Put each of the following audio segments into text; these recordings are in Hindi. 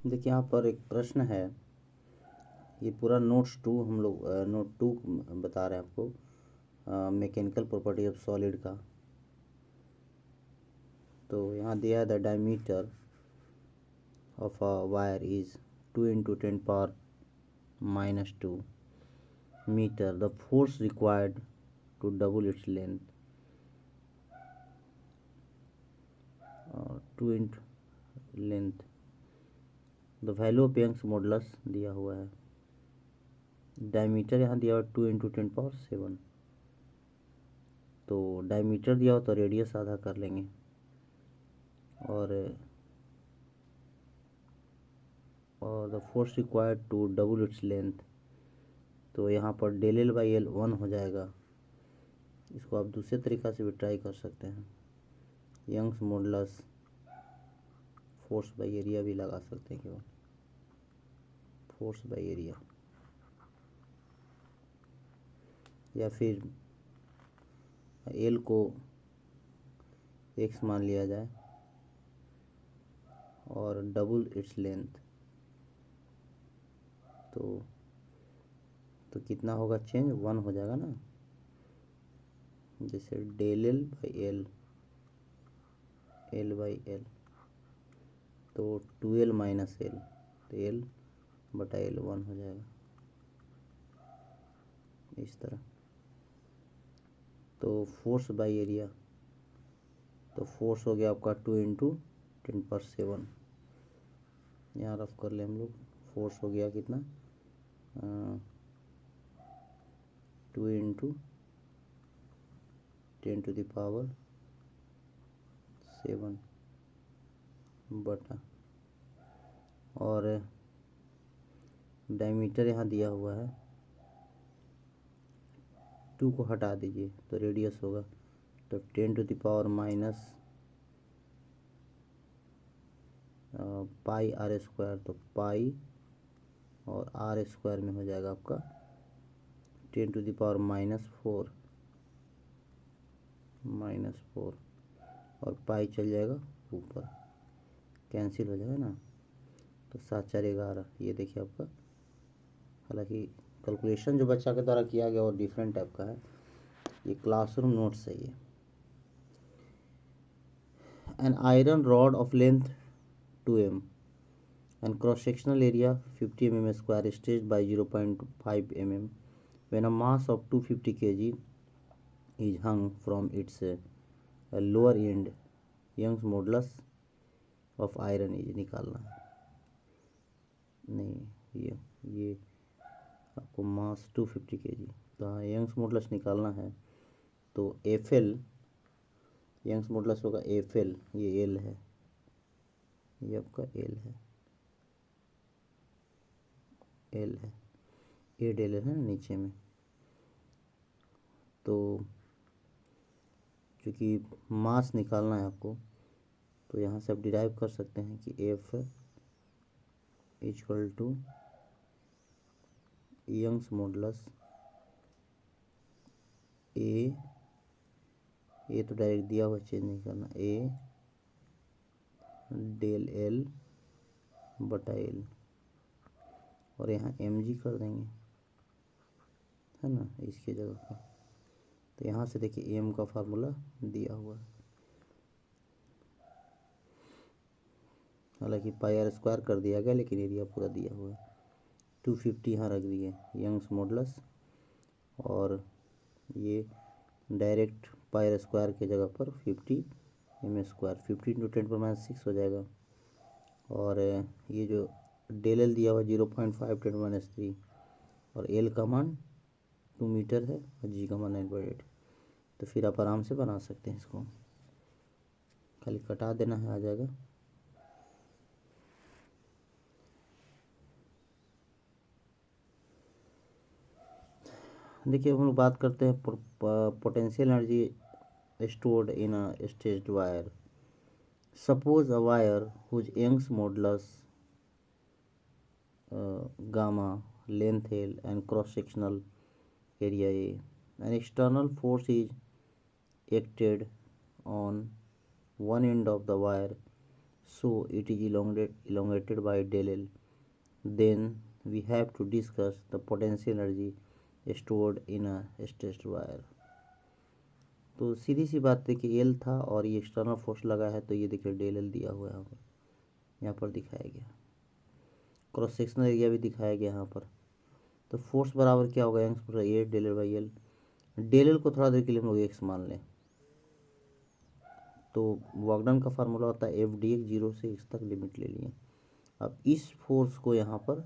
देखिए यहाँ पर एक प्रश्न है, ये पूरा नोट्स 2 हम लोग नोट 2 बता रहे हैं आपको, मैकेनिकल प्रॉपर्टी ऑफ सॉलिड का। तो यहाँ दिया है the diameter of a wire is 2 × 10⁻⁻² metre. The force required to double its length 2 into length. The value of Young's modulus दिया हुआ है। डायमीटर यहाँ दिया हुआ 2 × 10⁻⁷। तो डायमीटर दिया हो तो रेडियस आधा कर लेंगे, और the force required to double its length, तो यहाँ पर del L/L 1 हो जाएगा। इसको आप दूसरे तरीक़ा से भी ट्राई कर सकते हैं, Young's modulus force by area भी लगा सकते हैं, केवल फोर्स बाई एरिया, या फिर एल को x मान लिया जाए और डबल इट्स लेंथ, तो कितना होगा चेंज, 1 हो जाएगा ना। जैसे del L/L तो 2L - L, तो L/L 1 हो जाएगा इस तरह। तो फोर्स बाई एरिया, तो फोर्स हो गया आपका 2 × 10⁻⁷। यहाँ रफ कर ले हम लोग, फोर्स हो गया कितना, 2 × 10⁻⁷ बटा, और डायमीटर यहाँ दिया हुआ है, 2 को हटा दीजिए तो रेडियस होगा, तो 10⁻⁻² πr², तो पाई और r² में हो जाएगा आपका 10⁻⁻⁴ और पाई चल जाएगा ऊपर, कैंसिल हो जाएगा ना। तो 7 × 4 = 11। ये देखिए आपका, हालांकि कैलकुलेशन जो बच्चा के द्वारा किया गया वो डिफरेंट टाइप का है, ये क्लासरूम नोट्स है ये। An iron rod of length 2 m and cross-sectional area 50 mm² stretched by 0.5 mm when a mass of 250 kg is hung from its lower end, Young's modulus of iron is निकालना है। नहीं, ये आपको मास 250 kg, तो हाँ यंग्स मॉडुलस निकालना है। तो FL यंग्स मॉडुलस होगा FL, ये L है, ये आपका L है, L है, A del है ना नीचे में। तो चूँकि मास निकालना है आपको, तो यहाँ से आप डिराइव कर सकते हैं कि F = यंग्स मॉडुलस ए तो डायरेक्ट दिया हुआ, चेंज नहीं करना, A del L/L, और यहाँ mg कर देंगे, है ना, इसकी जगह पर। तो यहाँ से देखिए m का फार्मूला दिया हुआ है, हालांकि πr² कर दिया गया, लेकिन एरिया पूरा दिया हुआ है। 250 यहाँ रख दिए यंग्स मॉडुलस, और ये डायरेक्ट πr² के जगह पर 50 m², 50 × 10⁻⁶ हो जाएगा। और ये जो del L दिया हुआ 0.5 × 10⁻³ और L का मान 2 मीटर है और G का मान 9.8। तो फिर आप आराम से बना सकते हैं, इसको खाली कटा देना है, आ जाएगा। देखिए हम लोग बात करते हैं potential energy stored in a stretched wire. Suppose a wire whose Young's modulus gamma, length L and cross-sectional area A. An external force is acted on one end of the wire so it is elongated by del L. Then we have to discuss the potential energy stored in a stressed wire. तो सीधी सी बात है कि एल था और ये एक्सटर्नल फोर्स लगा है, तो ये देखिए डेल एल दिया हुआ है यहाँ पर दिखाया गया। क्रॉस सेक्शनल एरिया भी दिखाया गया यहाँ पर। तो फोर्स बराबर क्या होगा, यंग्स पर A del L by L. Del L को थोड़ा देर के लिए हम लोग एक्स मान लें, तो वर्क डन का फार्मूला होता है एफ डी एक्स, 0 से एक्स तक लिमिट ले लिए। अब इस फोर्स को यहाँ पर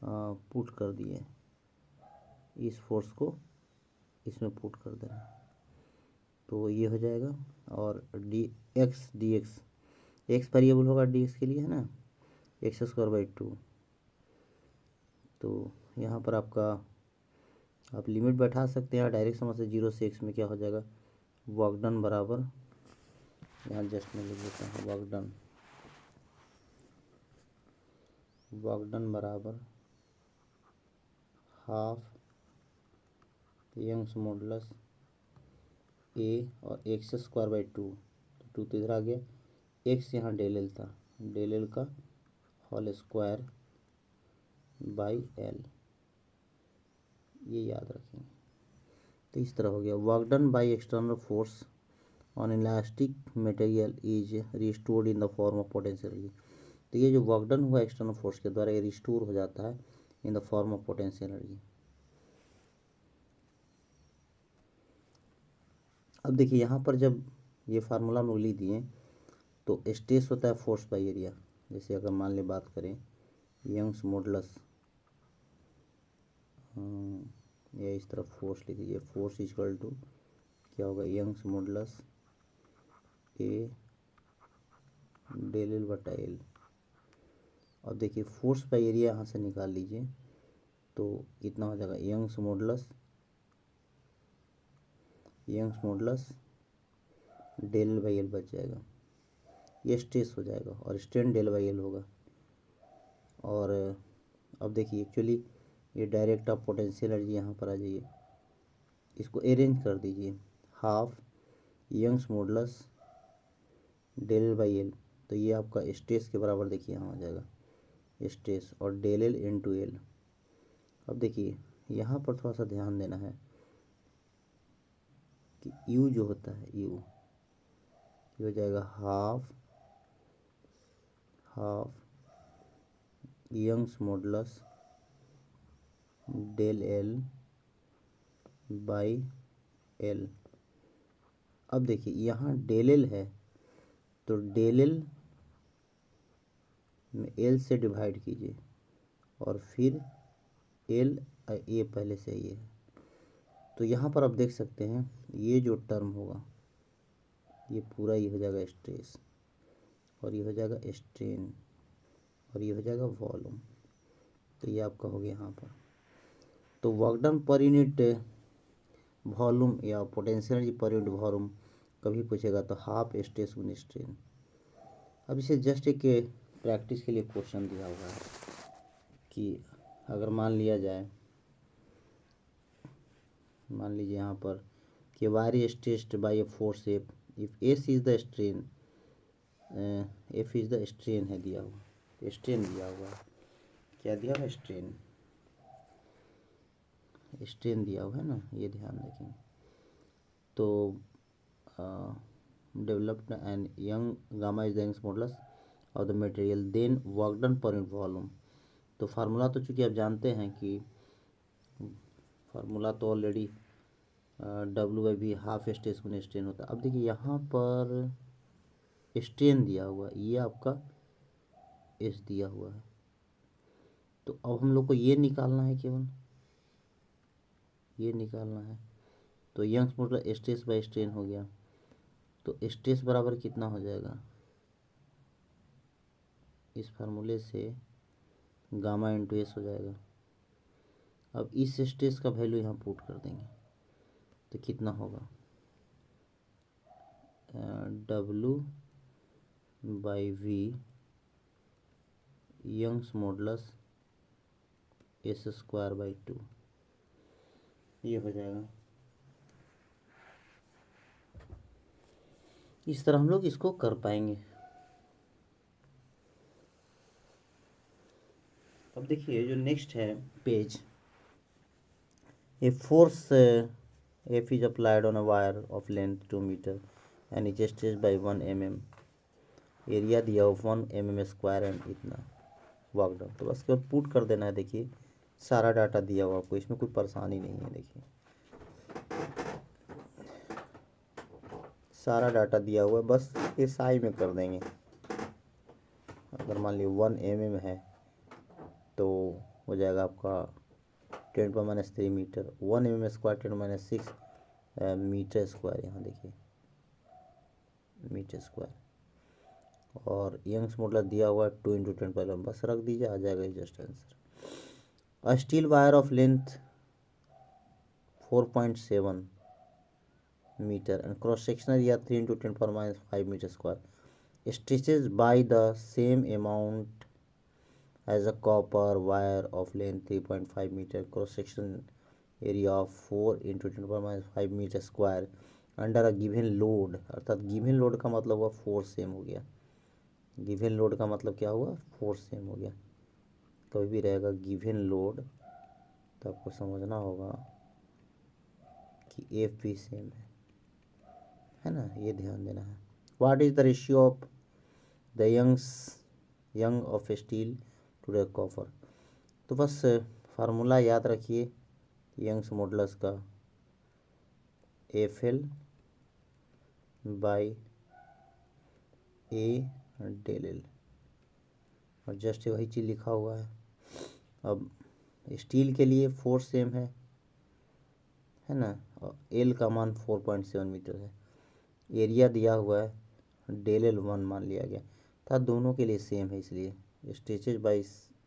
पुट कर दिए, इस फोर्स को इसमें पुट कर देना, तो ये हो जाएगा। और डी एक्स एक्स वेरिएबल होगा डी एक्स के लिए, है ना, एक्स स्क्वायर बाई 2। तो यहाँ पर आपका आप लिमिट बैठा सकते हैं, डायरेक्ट समझ से 0 से एक्स में क्या हो जाएगा, वर्क डन बराबर, यहाँ जस्ट मैं लिख देता हूँ, वर्क डन बराबर हाफ यंग्स मॉडुलस ए और एक्स स्क्वायर बाई 2, तो 2 तो इधर आ गया, एक्स यहाँ डेल एल था, डेल एल का होल स्क्वायर बाई एल, ये याद रखेंगे। तो इस तरह हो गया, work done by external force on elastic material is restored in the form of potential energy. तो ये जो वर्क डन हुआ एक्सटर्नल फोर्स के द्वारा, ये रिस्टोर हो जाता है in the form of potential energy. अब देखिए यहाँ पर जब ये फार्मूला हम लोग लिख दिए, तो स्ट्रेस होता है फोर्स बाई एरिया। जैसे अगर मान ले बात करें यंग्स मॉडुलस, या इस तरफ फोर्स लिख दीजिए, फोर्स इक्वल टू क्या होगा, यंग्स मॉडुलस ए डेल एल बटा एल। अब देखिए फोर्स बाई एरिया यहाँ से निकाल लीजिए, तो कितना हो जाएगा, Young's modulus del L by L बच जाएगा, ये स्ट्रेस हो जाएगा और स्ट्रेन डेल बाई एल होगा। और अब देखिए एक्चुअली ये डायरेक्ट आप पोटेंशियल एनर्जी यहाँ पर आ जाइए, इसको अरेंज कर दीजिए, half Young's modulus del L by L, तो ये आपका स्ट्रेस के बराबर देखिए यहाँ हो जाएगा स्ट्रेस, और डेल एल इंटू एल। अब देखिए यहाँ पर थोड़ा सा ध्यान देना है कि यू जो होता है, यू हो जाएगा half Young's modulus del L by L. अब देखिए यहाँ डेल एल है, तो डेल एल में एल से डिवाइड कीजिए, और फिर एल ए पहले से ये है, तो यहाँ पर आप देख सकते हैं ये जो टर्म होगा ये पूरा ये हो जाएगा स्ट्रेस, और ये हो जाएगा स्ट्रेन, और ये हो जाएगा वॉल्यूम। तो ये आपका हो गया यहाँ पर। तो वर्क डन पर यूनिट वॉल्यूम या potential energy per unit volume कभी पूछेगा तो हाफ स्ट्रेस गुना स्ट्रेन। अब इसे जस्ट एक प्रैक्टिस के लिए क्वेश्चन दिया हुआ है कि अगर मान लिया जाए, मान लीजिए यहाँ पर कि wire is stressed by a force F, if S is the strain, F is the strain है दिया हुआ, स्ट्रेन दिया हुआ है, क्या दिया हुआ है, स्ट्रेन दिया हुआ है ना, ये ध्यान रखें। तो developed and Young gamma is the Young's modulus of the material, then work done पर यूनिट वॉल्यूम। तो फार्मूला तो चूँकि आप जानते हैं कि फार्मूला तो ऑलरेडी डब्ल्यू बाई भी हाफ स्ट्रेस गुना स्ट्रेन होता है। अब देखिए यहाँ पर स्ट्रेन दिया हुआ, ये आपका एस दिया हुआ है, तो अब हम लोग को ये निकालना है, केवल ये निकालना है। तो Young's modulus stress by strain हो गया, तो स्ट्रेस बराबर कितना हो जाएगा, इस फार्मूले से गामा इंटू एस हो जाएगा। अब इस स्ट्रेस का वैल्यू यहाँ पुट कर देंगे, तो कितना होगा, W by V Young's modulus S square by 2, ये हो जाएगा। इस तरह हम लोग इसको कर पाएंगे। अब देखिए जो नेक्स्ट है page, a force F is applied on a wire of length 2 metre and is stretched by 1 mm, area दिया हो 1 mm स्क्वायर एंड इतना वर्क डन। तो बस केवल पुट कर देना है। देखिए सारा डाटा दिया हुआ आपको, इसमें कोई परेशानी नहीं है। देखिए सारा डाटा दिया हुआ है, बस एसआई में कर देंगे। अगर मान लीजिए 1 mm है तो हो जाएगा आपका 10⁻³ metre, 1 mm square 10⁻6 metre square. यहाँ देखिए मीटर स्क्वायर, और यंग्स मॉडुलस दिया हुआ है 2 × 10⁻11, बस रख दीजिए, आ जाएगा just answer. A steel wire of length 4.7 metre and cross sectional area 3 × 10⁻5 metre square stretches by the same amount as a copper wire of length 3.5 meter, cross section area of 4 × 10⁻5 metre square under a given load. अर्थात गिवन लोड का मतलब हुआ फोर्स सेम हो गया। गिवन लोड का मतलब क्या हुआ? फोर्स सेम हो गया। कभी भी रहेगा गिवन लोड तो आपको समझना होगा कि एफ भी सेम है ना, ये ध्यान देना है। What is the ratio of the Young of steel to the copper? तो बस फार्मूला याद रखिए यंग्स मॉडुलस का, FL by A del L, और जस्ट वही चीज़ लिखा हुआ है। अब स्टील के लिए फोर्स सेम है ना, और L का मान 4.7 मीटर है। एरिया दिया हुआ है डेल L 1 मान लिया गया था, दोनों के लिए सेम है, इसलिए stretches by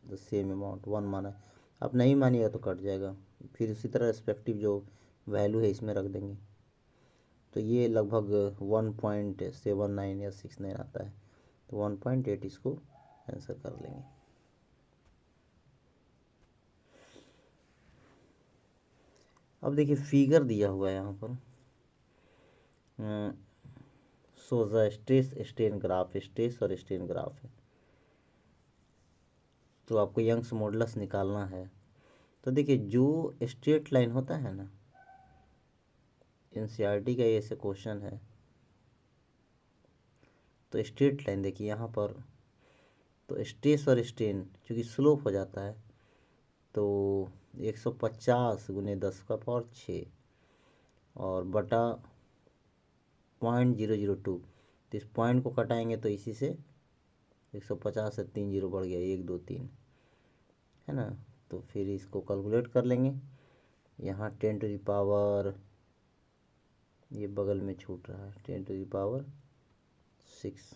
the same amount 1 माना है। आप नहीं मानिएगा तो कट जाएगा, फिर उसी तरह रेस्पेक्टिव जो वैल्यू है इसमें रख देंगे। तो ये लगभग 1.79 या 69 आता है, तो 1.8 इसको आंसर कर लेंगे। अब देखिए फिगर दिया हुआ है यहाँ पर, सोजा स्ट्रेस स्ट्रेन ग्राफ, स्ट्रेस और स्ट्रेन ग्राफ है। तो आपको यंग्स मॉडुलस निकालना है। तो देखिए जो स्ट्रेट लाइन होता है ना, एनसीईआरटी का ऐसे क्वेश्चन है, तो स्ट्रेट लाइन देखिए यहाँ पर, तो स्ट्रेस और स्ट्रेन चूँकि स्लोप हो जाता है तो 150 × 10⁶ और बटा 0.002, तो इस पॉइंट को कटाएंगे तो इसी से 150 से 3 जीरो बढ़ गया, 1 2 3 है ना। तो फिर इसको कैलकुलेट कर लेंगे। यहाँ 10⁻, ये बगल में छूट रहा है, 10⁻6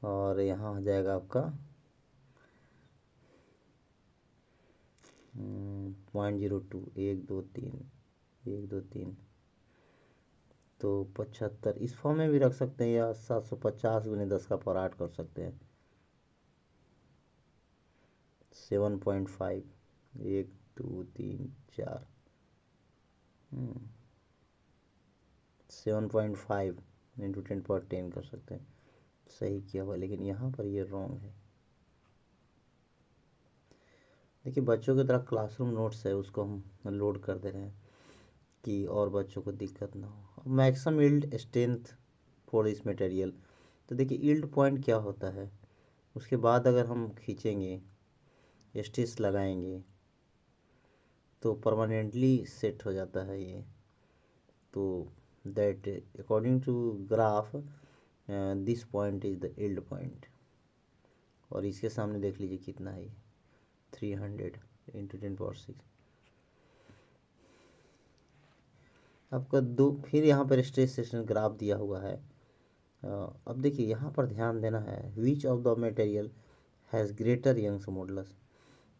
और यहाँ हो जाएगा आपका 0.02, 1 2 3 1 2 3, तो 75 इस फॉर्म में भी रख सकते हैं, या 750 × 10⁸ कर सकते हैं। 7.5, 1 2 3 4, 7.5 × 10⁻10 कर सकते हैं। सही किया हुआ, लेकिन यहाँ पर ये रॉन्ग है। देखिए बच्चों की तरह क्लासरूम नोट्स है, उसको हम लोड कर दे रहे हैं कि और बच्चों को दिक्कत ना हो। मैक्सिमम यील्ड स्ट्रेंथ फॉर इस मटेरियल, तो देखिए यील्ड पॉइंट क्या होता है, उसके बाद अगर हम खींचेंगे, स्ट्रेस लगाएंगे तो परमानेंटली सेट हो जाता है ये। तो that according to graph this point is the yield point, और इसके सामने देख लीजिए कितना है, 300 × 10⁻6। आपका दो, फिर यहाँ पर स्ट्रेस सेक्शन ग्राफ दिया हुआ है। अब देखिए यहाँ पर ध्यान देना है, which of the material has greater Young's modulus.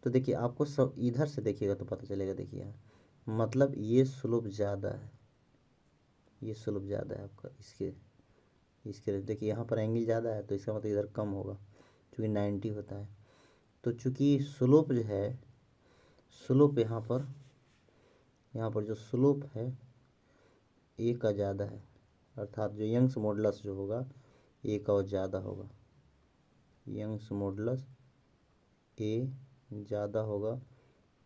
तो देखिए आपको सब इधर से देखिएगा तो पता चलेगा। देखिए यहाँ मतलब ये स्लोप ज़्यादा है, ये स्लोप ज़्यादा है आपका इसके देखिए यहाँ पर एंगल ज़्यादा है, तो इसका मतलब इधर कम होगा, चूँकि 90 होता है। तो चूँकि स्लोप जो है, स्लोप यहाँ पर जो स्लोप है ए का ज़्यादा है, अर्थात जो यंग्स मॉडुलस जो होगा ए का और ज़्यादा होगा, यंग्स मॉडुलस ए ज़्यादा होगा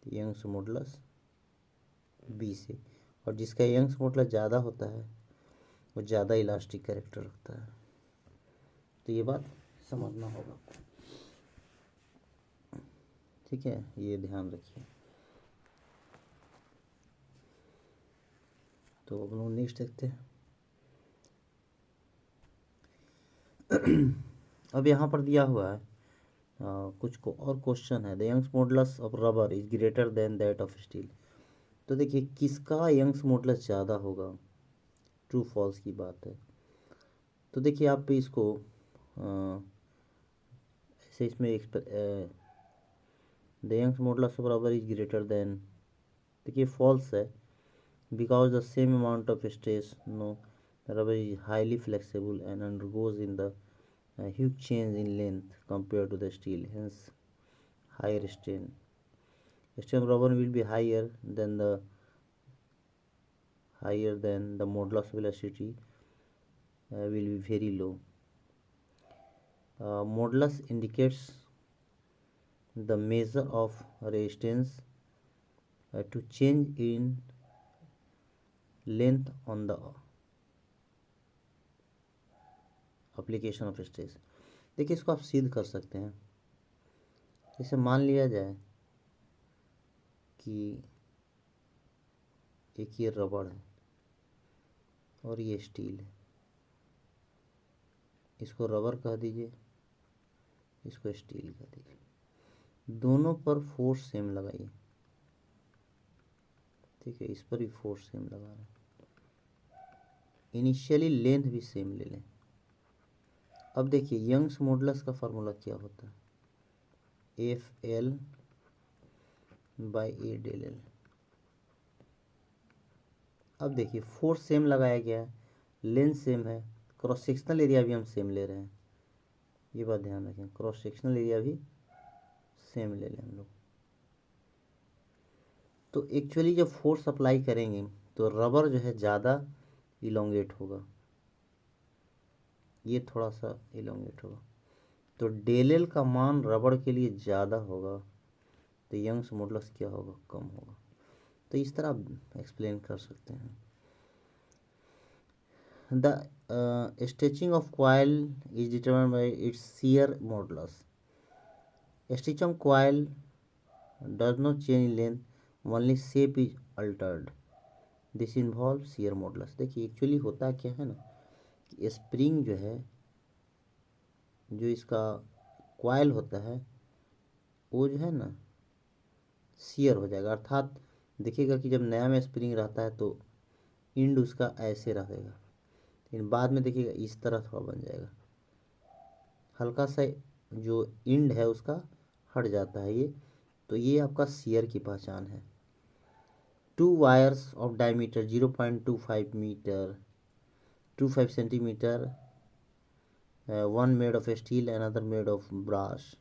यंग्स मॉडुलस बी से, और जिसका यंग्स मॉडुलस ज़्यादा होता है वो ज़्यादा इलास्टिक कैरेक्टर रखता है। तो ये बात समझना होगा, ठीक है, ये ध्यान रखिए। तो अब लोग नेक्स्ट देखते हैं। अब यहाँ पर दिया हुआ है कुछ को और क्वेश्चन है, the Young's modulus of rubber is greater than that of steel. तो देखिए किसका यंग्स मॉडुलस ज़्यादा होगा, ट्रू फॉल्स की बात है। तो देखिए आप इसको ऐसे इसमें the Young's modulus of rubber is greater than, देखिए फॉल्स है, because the same amount of stress, no, rubber is highly flexible and undergoes in the huge change in length compared to the steel, hence higher strain. Strain of rubber will be higher than the modulus of elasticity will be very low. Modulus indicates the measure of resistance to change in length on the application of stress. देखिए इसको आप सिद्ध कर सकते हैं, जैसे मान लिया जाए कि एक ये रबड़ है और ये स्टील है, इसको रबर कह दीजिए, इसको स्टील कह दीजिए, दोनों पर फोर्स सेम लगाइए, ठीक है, इस पर भी फोर्स सेम लगा रहे हैं, इनिशियली लेंथ भी सेम ले लें। अब देखिए यंग्स मॉडुलस का फार्मूला क्या होता है, F L by A del L. अब देखिए फोर्स सेम लगाया गया है, लेंथ सेम है, क्रॉस सेक्शनल एरिया भी हम सेम ले रहे हैं, ये बात ध्यान रखें, क्रॉस सेक्शनल एरिया भी सेम ले लें हम लोग। तो एक्चुअली जब फोर्स अप्लाई करेंगे तो रबर जो है ज़्यादा इलोंगेट होगा, ये थोड़ा सा इलोंगेट होगा, तो डेल एल का मान रबर के लिए ज़्यादा होगा, तो यंग्स मॉडुलस क्या होगा, कम होगा। तो इस तरह आप एक्सप्लेन कर सकते हैं। The stitching of coil is determined by it's shear modulus. Stitch of coil does not change in length, only shape is altered, this involves shear modulus। देखिए एक्चुअली होता क्या है ना कि स्प्रिंग जो है, जो इसका कॉइल होता है वो जो है ना शियर हो जाएगा, अर्थात देखिएगा कि जब नया में स्प्रिंग रहता है तो इंड उसका ऐसे रहेगा, लेकिन बाद में देखिएगा इस तरह थोड़ा बन जाएगा, हल्का सा जो इंड है उसका हट जाता है ये, तो ये आपका शियर की पहचान है। Two wires of diameter 0.25 metre 25 centimetre, one made of steel another made of brass,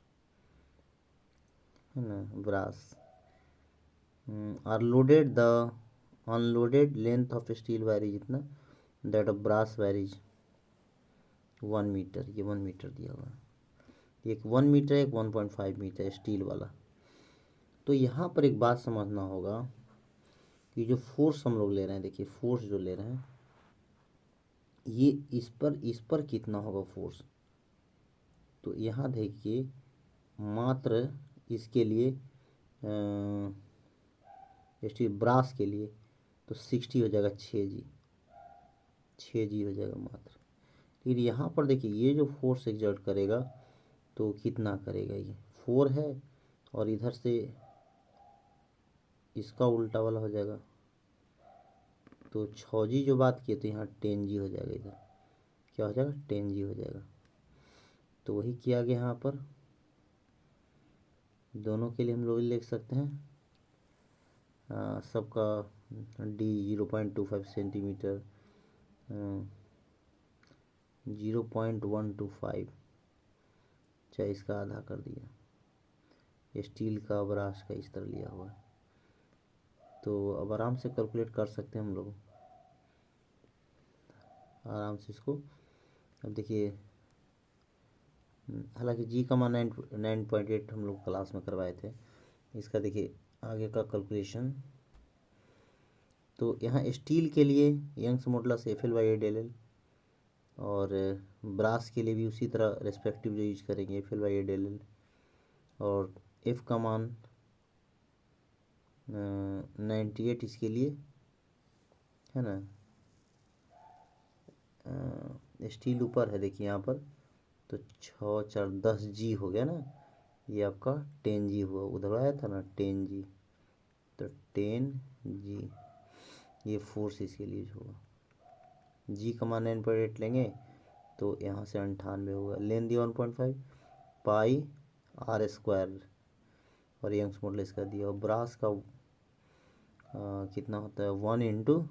है ना, brass, are loaded, the unloaded length of steel wires इतना, that of brass wires 1 metre, ये 1 मीटर दिया हुआ है, एक 1 मीटर एक 1.5 मीटर स्टील वाला। तो यहाँ पर एक बात समझना होगा कि जो फोर्स हम लोग ले रहे हैं, देखिए फोर्स जो ले रहे हैं ये इस पर कितना होगा फोर्स, तो यहाँ देखिए मात्र इसके लिए स्टील ब्रास के लिए तो 60 हो जाएगा, 6G हो जाएगा मात्र। लेकिन यहाँ पर देखिए ये जो फोर्स एक्सर्ट करेगा तो कितना करेगा, ये 4 है और इधर से इसका उल्टा वाला हो जाएगा, तो 6G जो बात किए तो यहाँ 10G हो जाएगा, इधर क्या हो जाएगा 10G हो जाएगा। तो वही किया गया यहाँ पर, दोनों के लिए हम लोग लिख सकते हैं, सबका D 0.25 सेंटीमीटर, 0.125, चाहे इसका आधा कर दिया, स्टील का ब्रास का इस तरह लिया हुआ है, तो अब आराम से कैलकुलेट कर सकते हैं हम लोग आराम से इसको। अब देखिए हालांकि जी का मान 9.8 हम लोग क्लास में करवाए थे। इसका देखिए आगे का कैलकुलेशन। तो यहाँ स्टील के लिए यंग्स मॉडुलस FL/A/Δl, और ब्रास के लिए भी उसी तरह रेस्पेक्टिव जो यूज करेंगे FL/A/Δl, और F का मान 98 इसके लिए है ना। स्टील ऊपर है देखिए यहाँ पर, तो 6 4 10 G हो गया ना, ये आपका 10 G हुआ, उधर आया था ना 10 G, तो 10 G ये फोर्स इसके लिए होगा। G का मान 9.8 लेंगे तो यहाँ से 98 होगा। लेंथ दी 1.5 पाई R², और यंग्स मॉडुलस इसका दिया, और ब्रास का कितना होता है 0.9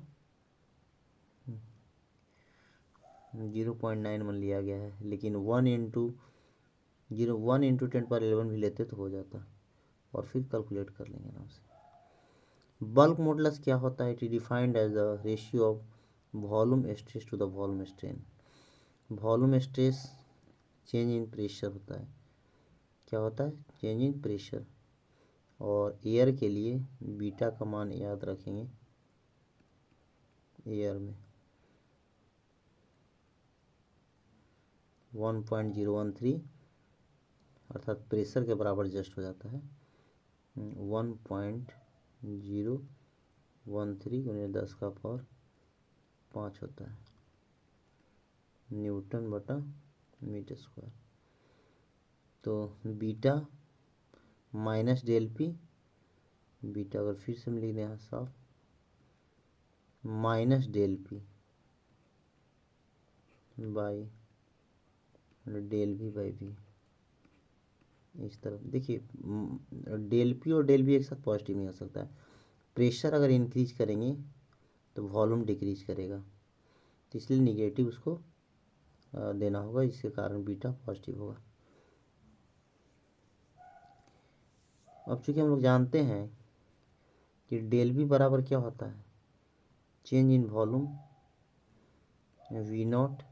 मान लिया गया है, लेकिन 1 × 10⁻11 भी लेते तो हो जाता, और फिर कैलकुलेट कर लेंगे आराम से। बल्क मॉडुलस क्या होता है? It is defined as the ratio of volume stress to the volume strain. Volume stress change in pressure होता है। क्या होता है? Change in pressure. और एयर के लिए बीटा का मान याद रखेंगे, एयर में 1.013, अर्थात प्रेशर के बराबर जस्ट हो जाता है। 1.013 × 10⁵ होता है न्यूटन बटा मीटर स्क्वायर। तो beta minus del P, beta अगर फिर से हम लिख दें यहाँ साफ, minus del P by del V by V. इस तरफ देखिए, डेल पी और डेल वी एक साथ पॉजिटिव नहीं हो सकता है। प्रेशर अगर इंक्रीज करेंगे तो वॉल्यूम डिक्रीज करेगा, तो इसलिए निगेटिव उसको देना होगा, जिसके कारण बीटा पॉजिटिव होगा। अब चूंकि हम लोग जानते हैं कि डेल वी बराबर क्या होता है, change in volume V0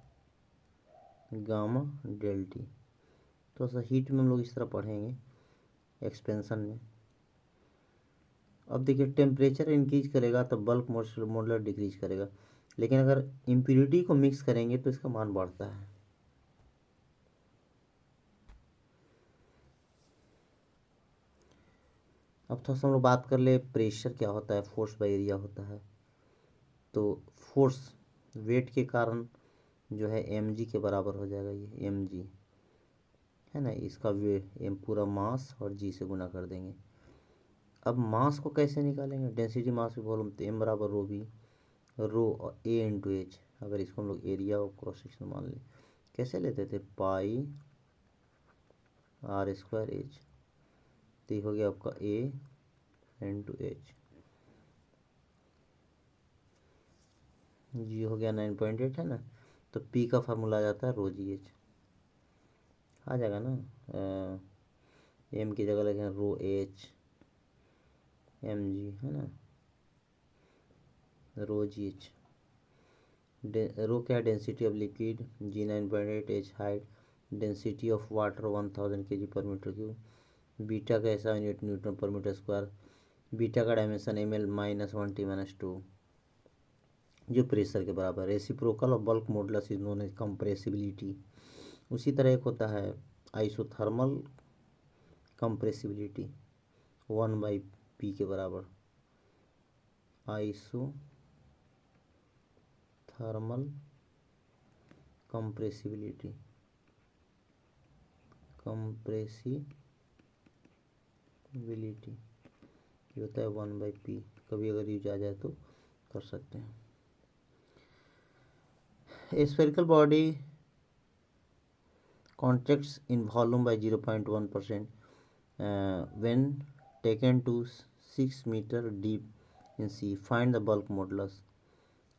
gamma del T. तो सा हीट में हम लोग इस तरह पढ़ेंगे एक्सपेंशन में। अब देखिए टेम्परेचर इंक्रीज करेगा तो बल्क मॉडुलस डिक्रीज करेगा, लेकिन अगर इम्प्योरिटी को मिक्स करेंगे तो इसका मान बढ़ता है। अब थोड़ा सा हम लोग बात कर ले प्रेशर क्या होता है, फोर्स बाय एरिया होता है। तो फोर्स वेट के कारण जो है mg के बराबर हो जाएगा, ये mg है ना, इसका वे एम पूरा मास और g से गुना कर देंगे। अब मास को कैसे निकालेंगे? डेंसिटी मास भी वॉल्यूम, तो m बराबर रो भी रो और a इंटू एच। अगर इसको हम लोग एरिया और क्रॉस सेक्शन मान लें, कैसे लेते थे? पाई R² एच, तो ये हो गया आपका a इंटू एच, जी हो गया 9.8 है ना। तो P का फार्मूला आ जाता है रो जी एच, आ जाएगा ना। M की जगह लगे रो एच एम जी है ना, रो जी एच। रो क्या? Density of liquid, g 9.8, h height, density of water 1000 kg/m³। Beta का ऐसा unit newton per metre square. Beta का डायमेंशन ml -1t-2, जो प्रेशर के बराबर। रेसिप्रोकल और bulk modulus is known as compressibility. उसी तरह एक होता है आइसोथर्मल कंप्रेसिबिलिटी, 1/p के बराबर। आइसोथर्मल कंप्रेसिबिलिटी ये होता है 1/p। कभी अगर यूज आ जाए तो कर सकते हैं। A spherical body contracts in volume by 0.1% when taken to 6 meter deep in sea. Find the bulk modulus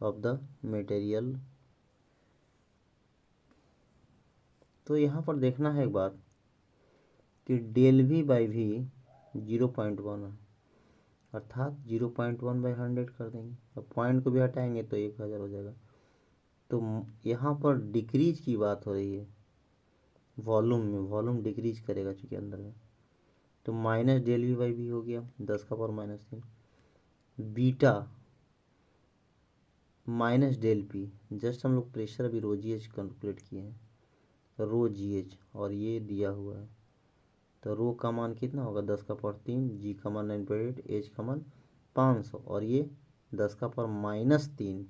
of the material. तो यहाँ पर देखना है एक बात कि डेल वी बाई वी 0.1 है, अर्थात 0.1/100 कर देंगे। अब पॉइंट को भी हटाएंगे तो 1000 हो जाएगा। तो यहाँ पर डिक्रीज की बात हो रही है, वॉल्यूम में, वॉल्यूम डिक्रीज करेगा चूँकि अंदर में, तो minus del V by V हो गया 10⁻³ beta minus del P. Just हम लोग प्रेशर अभी रो जी एच कैलकुलेट किए हैं, रो जी एच, और ये दिया हुआ है, तो रो का मान कितना होगा 10⁻3, जी का मान 9.8, एच का मान 500, और ये 10⁻−3,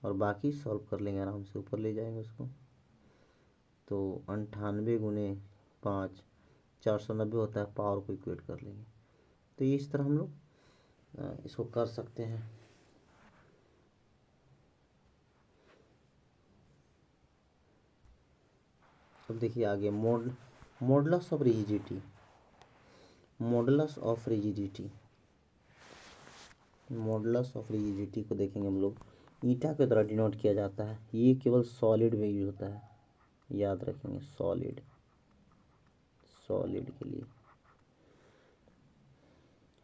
और बाकी सॉल्व कर लेंगे आराम से, ऊपर ले जाएंगे उसको। तो 98 × 5 490 होता है, पावर को इक्वेट कर लेंगे। तो ये इस तरह हम लोग इसको कर सकते हैं। अब देखिए आगे modulus of rigidity, modulus of rigidity, modulus of rigidity को देखेंगे हम लोग, ईटा के द्वारा डिनोट किया जाता है। ये केवल सॉलिड में यूज होता है, याद रखेंगे, सॉलिड, सॉलिड के लिए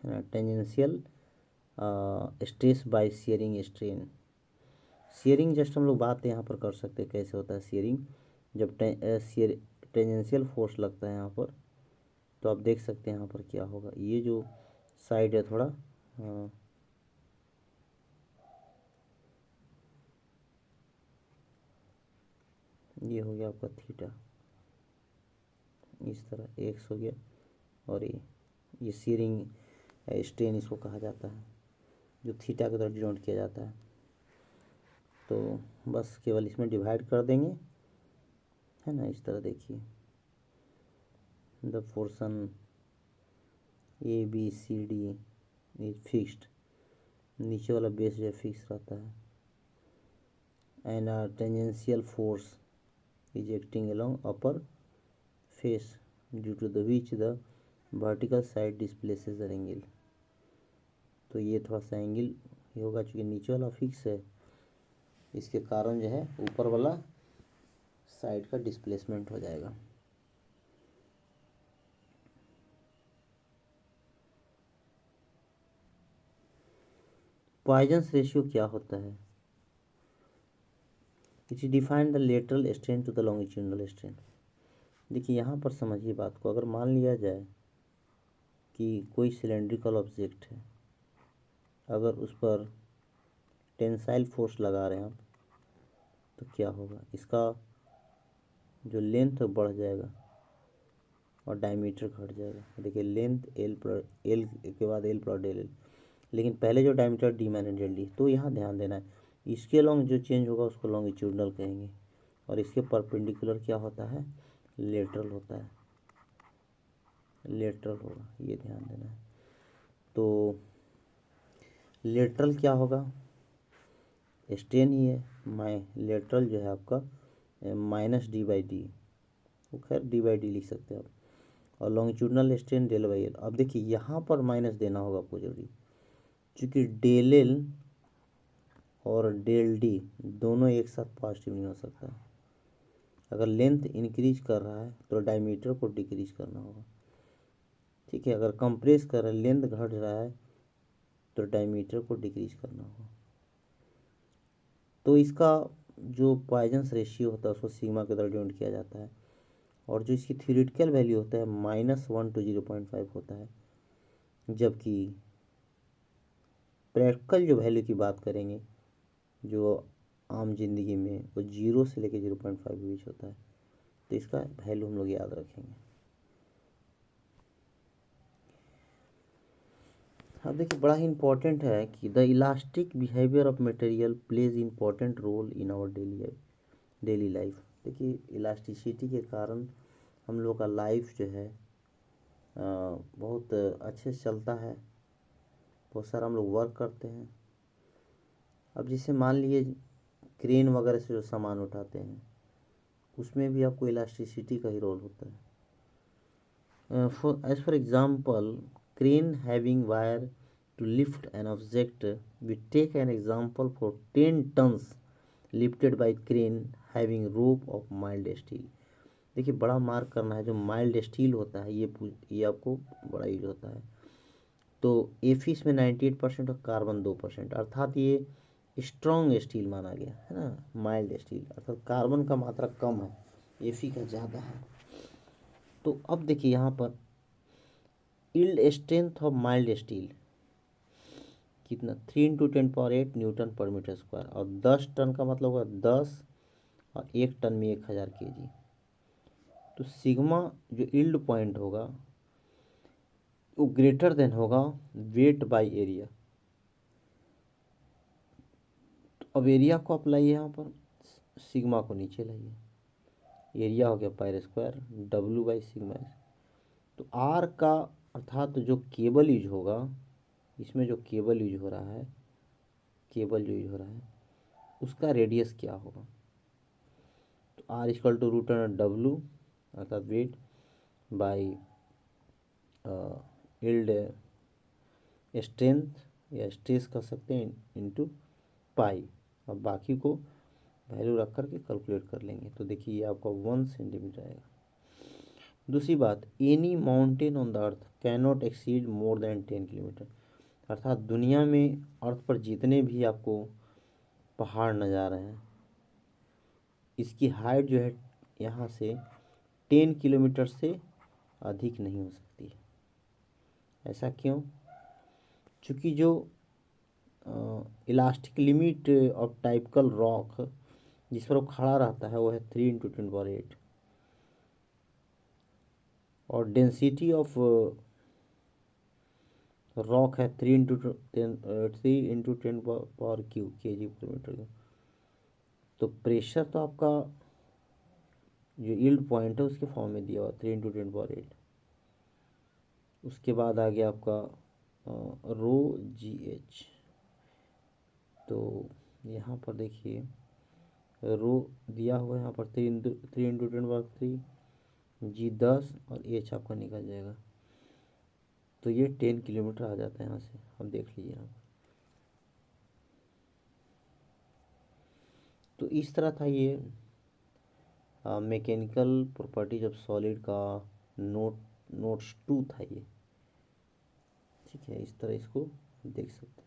है ना। Tangential stress by shearing strain, shearing just हम लोग बात यहाँ पर कर सकते हैं कैसे होता है शियरिंग। जब टेंजेंशियल फोर्स लगता है यहाँ पर, तो आप देख सकते हैं यहाँ पर क्या होगा, ये जो साइड है थोड़ा ये हो गया आपका थीटा, इस तरह एक्स हो गया, और ये शियरिंग स्ट्रेन इसको कहा जाता है, जो थीटा के द्वारा डिनोट किया जाता है। तो बस केवल इसमें डिवाइड कर देंगे, है ना। इस तरह देखिए, the portion A B C D is fixed, नीचे वाला बेस जो है फिक्स रहता है, and tangential force is acting along upper face due to the which the vertical side displaces the angle. तो ये थोड़ा सा एंगल ये होगा, चूँकि नीचे वाला फिक्स है, इसके कारण जो है ऊपर वाला साइड का डिस्प्लेसमेंट हो जाएगा। पॉइजन्स रेशियो क्या होता है? It define the lateral strain to the longitudinal strain. देखिए यहाँ पर समझिए बात को, अगर मान लिया जाए कि कोई सिलेंड्रिकल ऑब्जेक्ट है, अगर उस पर टेंसाइल फोर्स लगा रहे हैं आप, तो क्या होगा, इसका जो लेंथ है बढ़ जाएगा और डायमीटर घट जाएगा। देखिए लेंथ एल के बाद एल प्लस डेल एल, लेकिन पहले जो diameter D minus del D. तो यहाँ ध्यान देना है, इसके लॉन्ग जो चेंज होगा उसको लॉन्गिट्यूडनल कहेंगे, और इसके परपेंडिकुलर क्या होता है, लेटरल होता है, लेटरल होगा, ये ध्यान देना है। तो लेटरल क्या होगा, स्ट्रेन ही है, लेटरल जो है आपका -d/d, वो खैर d/d लिख सकते हैं आप, और longitudinal strain del by L. अब देखिए यहाँ पर माइनस देना होगा आपको जरूरी, क्योंकि डेल एल और डेल डी दोनों एक साथ पॉजिटिव नहीं हो सकता। अगर लेंथ इंक्रीज कर रहा है तो डायमीटर को डिक्रीज करना होगा, ठीक है। अगर कंप्रेस कर रहा है, लेंथ घट रहा है, तो डायमीटर को डिक्रीज करना होगा। तो इसका जो पॉइजन्स रेशियो होता है उसको सिग्मा के द्वारा डिनोट किया जाता है, और जो इसकी थ्योरेटिकल वैल्यू होता है -1 to 0.5 होता है, जबकि प्रैक्टिकल जो वैल्यू की बात करेंगे जो आम जिंदगी में, वो 0 से लेकर 0.5 के बीच होता है। तो इसका वैल्यू हम लोग याद रखेंगे। अब देखिए बड़ा ही इम्पोर्टेंट है कि the elastic behaviour of material plays important role in our daily life. देखिए इलास्टिसिटी के कारण हम लोग का लाइफ जो है बहुत अच्छे से चलता है, बहुत सारा हम लोग वर्क करते हैं। अब जैसे मान लिए क्रेन वगैरह से जो सामान उठाते हैं, उसमें भी आपको इलास्टिसिटी का ही रोल होता है। As for example, crane having wire to lift an object. We take an example for 10 tons lifted by crane having rope of mild steel. देखिए बड़ा मार्क करना है, जो माइल्ड स्टील होता है ये आपको बड़ा यूज होता है। तो एफ इसमें 98% और कार्बन 2%, अर्थात ये स्ट्रॉन्ग स्टील माना गया है ना। माइल्ड स्टील अर्थात कार्बन का मात्रा कम है, एफ का ज़्यादा है। तो अब देखिए यहाँ पर yield strength of mild steel कितना 3 × 10⁸ न्यूटन पर मीटर स्क्वायर, और 10 टन का मतलब होगा 10, और 1 टन में 1000 kg। तो सिग्मा जो यील्ड पॉइंट होगा वो ग्रेटर देन होगा वेट बाय एरिया। तो अब एरिया को आप लाइए यहाँ पर, सिग्मा को नीचे लाइए, एरिया हो गया पाई स्क्वायर W/σ। तो आर का अर्थात जो केबल यूज होगा, इसमें जो केबल यूज हो रहा है, केबल जो यूज हो रहा है उसका रेडियस क्या होगा। तो R = √W अर्थात वेट बाई यील्ड स्ट्रेंथ या स्ट्रेस कर सकते हैं इनटू पाई। अब बाकी को वैल्यू रख करके कैलकुलेट कर लेंगे। तो देखिए ये आपका 1 सेंटीमीटर आएगा। दूसरी बात, any mountain on the earth can not exceed more than 10 kilometre. अर्थात दुनिया में अर्थ पर जितने भी आपको पहाड़ नज़र आ रहे हैं, इसकी हाइट जो है यहाँ से 10 किलोमीटर से अधिक नहीं हो सकती है। ऐसा क्यों? चूँकि जो elastic limit of typical rock जिस पर वो खड़ा रहता है वो है 3 × 10⁸, और डेंसिटी ऑफ रॉक है 3 × 10³ kg/m²। तो प्रेशर तो आपका जो यील्ड पॉइंट है उसके फॉर्म में दिया हुआ 3 × 10⁸। उसके बाद आ गया आपका ρgh। तो यहाँ पर देखिए रो दिया हुआ है यहाँ पर 3 × 10⁻³ g 10 और h आपका निकल जाएगा। तो ये 10 किलोमीटर आ जाता है यहाँ से। अब देख लीजिए यहाँ। तो इस तरह था ये मैकेनिकल प्रॉपर्टीज ऑफ सॉलिड का नोट्स 2 था ये। ठीक है, इस तरह इसको देख सकते हैं।